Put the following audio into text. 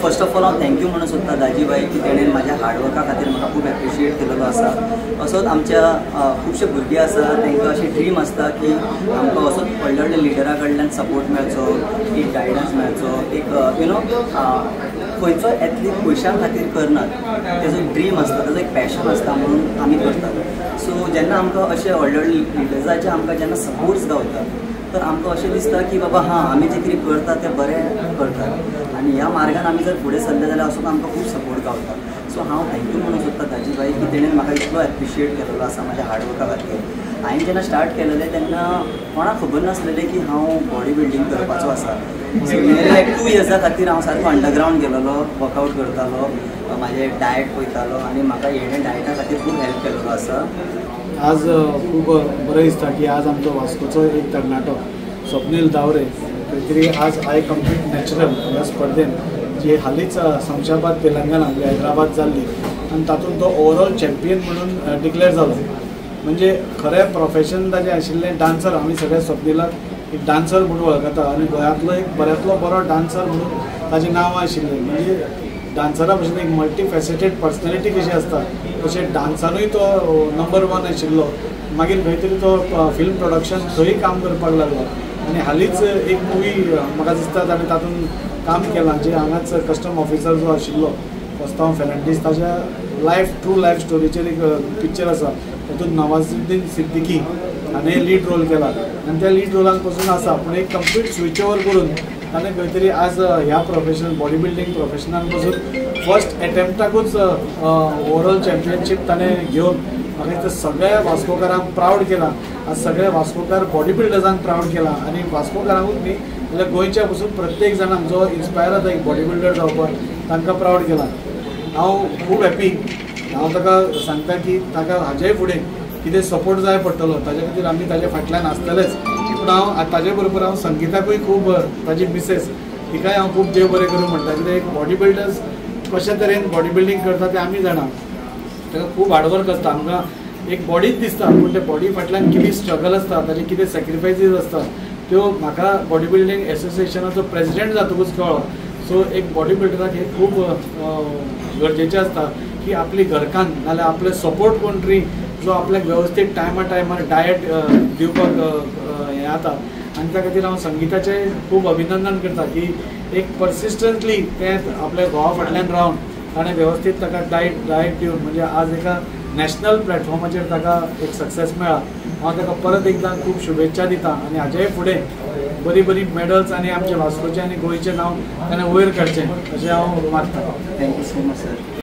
First of all हांव thank you म्हणून सोदता दाजीबाई की तेणें म्हाज्या हार्डवर्का खातीर म्हाका खूब एप्रिशिएट केलेलो आसा। असोच आमच्या खुबशे भुरगे आसा तांकां अशी ड्रीम आसता की आमकां असोच व्हडले व्हडले लिडरा कडल्यान सपोर्ट मेळचो, एक गायडन्स मेळचो, एक खंयचो एथलीट पयशां खातीर करनात, तेजो ड्रीम आसता, तेजो एक पॅशन आसता म्हणून आमी करतात। सो जेन्ना आमकां अशे व्हडले व्हडले लिडर्साचे आमकां जेन्ना सपोर्ट्स गावता तर आमकां अशें दिसता की बाबा आमी जें कितें करता तें बरें करतात आनी ह्या मार्गान आमी जर फुडें सरले जाल्यार असो आमकां खूब सपोर्ट गावता। सो हांव थँक्यू म्हणून सोदता दाजीबाई की तेणें म्हाका इतलो एप्रिशिएट केलेलो आसा म्हाज्या हार्डवर्का खातीर। हांवें जेन्ना स्टार्ट केलेलें तेन्ना कोणाक खबर नासलेलें की हांव बॉडी बिल्डींग करपाचो आसा। सो लायक 2 इयर्सा खातीर हांव सारको अंडरग्रावंड गेलोलो, वर्कआवट करतालो, म्हाजें डायट पळयतालो आनी म्हाका हेणें डायटा खातीर खूब हेल्प केलेलो आसा। आज खूब बरें दिसता की आज आमचो वास्कोचो एक तरणाटो स्वप्नील दावरे खंय तरी आज आय कम्प्लीट नॅचरल ह्या स्पर्धेन जी हालींच शमशाबाद तेलंगणा म्हणजे हैदराबाद जाल्ली आनी तातूंत तो ओवरऑल चॅम्पियन म्हणून डिक्लेअर जालो। म्हणजे खरें प्रोफेशन ताजें आशिल्लें डान्सर। आमी सगळे स्वप्नीलाक एक डान्सर म्हणून वळखता आनी गोंयांतलो एक बऱ्यांतलो बरो डान्सर म्हणून ताजें नांव आशिल्लें। म्हणजे डान्सरा भशेन एक मल्टी फॅसेटेड पर्सनॅलिटी कशी आसता तशें डान्सानूय तो नंबर 1 आशिल्लो। मागीर खंय तरी तो फिल्म प्रोडक्शन थंय काम करपाक लागलो आनी हालींच एक मुवी म्हाका दिसता ताणें तातूंत काम केलां जे हांगाच कस्टम ऑफिसर जो आशिल्लो वस्तांव फेर्नांडीस ताच्या ट्रू लायफ स्टोरीचेर एक पिक्चर आसा तातूंत नवाजुद्दीन सिद्दीकी हाणें लीड रोल केला आनी त्या लीड रोलान पासून आसा पूण एक कंप्लीट स्विच ओवर करून ताणें खंय तरी आज ह्या प्रोफेशनल बॉडी बिल्डींग प्रोफेशनान पासून फर्स्ट एटेम्प्टाकूच ओवरऑल चॅम्पियनशीप ताणें घेवन म्हाका दिसता सगळ्या वास्कोकारांक प्रावड केला। आज सगळे वास्कोकार बॉडी बिल्डर्सांक प्रावड केला आनी वास्कोकारांकूच न्ही जाल्यार गोंयच्या पासून प्रत्येक जाणांक जो इन्स्पायर जाता एक बॉडी बिल्डर जावपाक तांकां प्रावड केला। हांव खूब हॅपी। हांव ताका सांगता की ताका हाजेय फुडें कितें सपोर्ट जाय पडटलो ताजे खातीर आमी ताजे फाटल्यान आसतलेच। पूण हांव ताजे बरोबर हांव संगीताकूय खूब ताजी मिसेस तिकाय हांव खूब देव बरें करूं म्हणटा कित्याक एक बॉडी बिल्डर्स कशे तरेन बॉडी बिल्डींग करता तें आमी जाणा। ताका खूब हार्डवर्क आसता। आमकां एक बॉडीच दिसता पूण ते बॉडी फाटल्यान कितें स्ट्रगल आसता ताजे कितें सॅक्रिफायसीस आसता त्यो म्हाका बॉडी बिल्डींग एसोसिएशनाचो प्रेसिडेंट जातकूच कळ्ळो। सो एक बॉडी बिल्डराक हे खूब गरजेचें आसता की आपली घरकान्न नाल्यार आपले सपोर्ट कोण तरी जो आपल्याक वेवस्थीत टायमार डायट दिवपाक हें जाता आनी त्या खातीर हांव संगीताचें खूब अभिनंदन करता की एक पर्सिस्टंटली तें आपल्या घोवा फाटल्यान रावन ताणें वेवस्थीत ताका डायट दिवन म्हणजे आज एका नॅशनल प्लॅटफॉर्माचेर ताका एक सक्सेस मेळ्ळा। हांव ताका परत एकदां खूब शुभेच्छा दिता आनी हाजेय फुडें बरी बरी मेडल्स आनी आमच्या वास्कोचें आनी गोंयचें नांव ताणें वयर काडचें अशें हांव मागतां। Thank you so much sir.